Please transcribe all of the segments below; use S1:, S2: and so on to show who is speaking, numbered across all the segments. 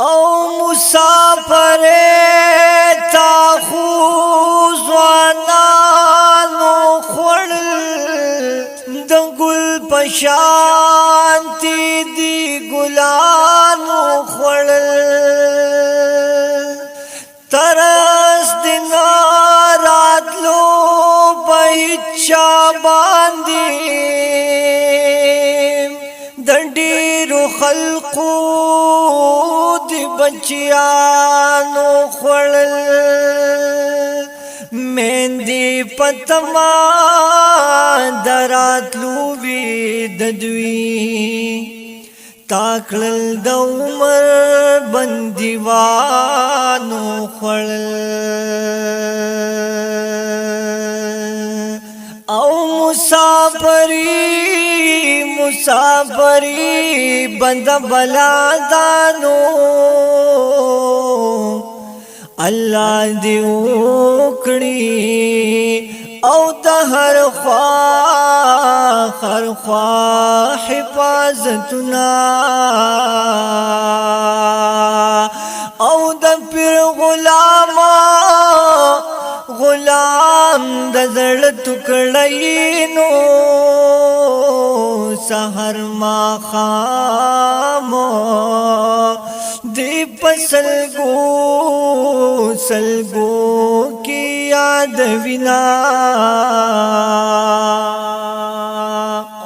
S1: او مسافر تاخوز وانانو خوڑل د گل پشانتی دی گلانو خوڑل ترس دینا راتلو پہچا باندی دندیرو خلقو دی بچیانو خوڑل مندی پتما دراتلو بی ددوی تاکلل د عمر بندیوانو خوړل او مسافری بند بلا دانو الله دی وکړي او د هر خوا حفاظتنا او د پیر غلام د زړه ټوکړینو سحر ما خامو دی سلگو کی یاد وینا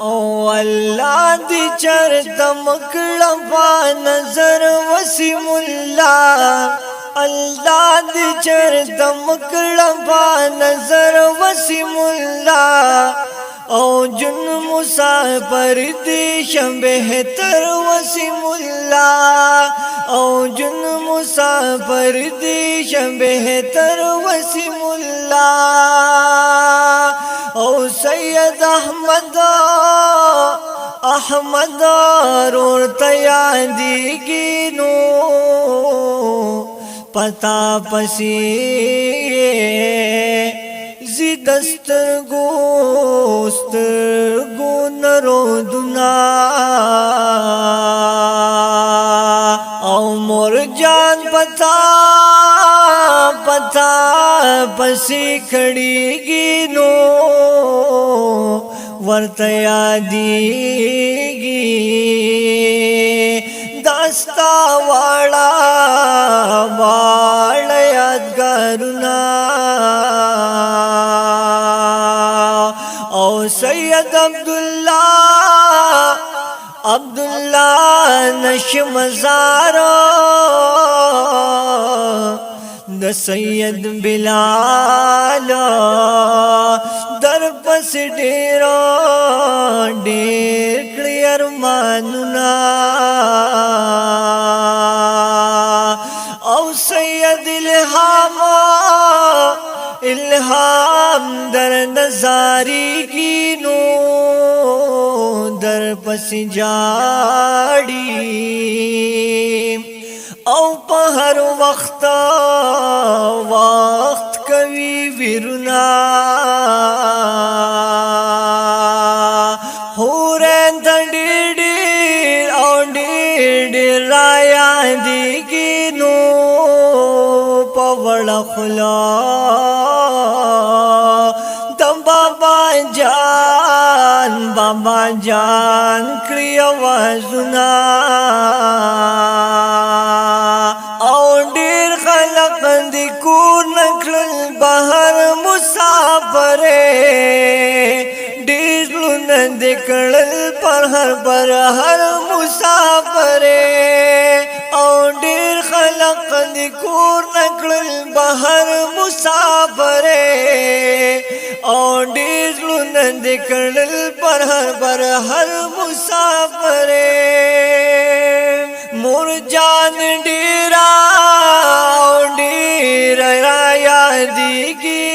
S1: او اللہ دی چرتا مکڑبا نظر وسیم اللہ اللہ دی چرتا مکڑبا نظر وسیم اللہ او جن مسافر دیشم بہتر وسیم اللہ او جن مسافر دیشم بہتر وسیم اللہ او سید احمد رورتا یادیگی نو پتا پسی دسترگو نرودنا او مرجان پتا پسی کھڑیگی نو ورتا یادیگی داستا واڑا یادگارنا او سید عبداللہ نشم زارو د سید بلال در پس ډیر کړي ارمانونه او سید الہام در نظاری کی نو در پس جاڑی او پہر وقت کوي ویرنا ہورن ډېر او ډېر رایا دیږي نو پوړ خلا دم بابا جان کړی وازنا او ډېر خلق دي کور نکړل بهر مسافر ډېر لون دي کړل پر هر مسافر او ډېر خلق دي کور نکړل بهر مسافر او ډېر لون دي کړل پر هر مسافر مور جان ډېر را یادیږي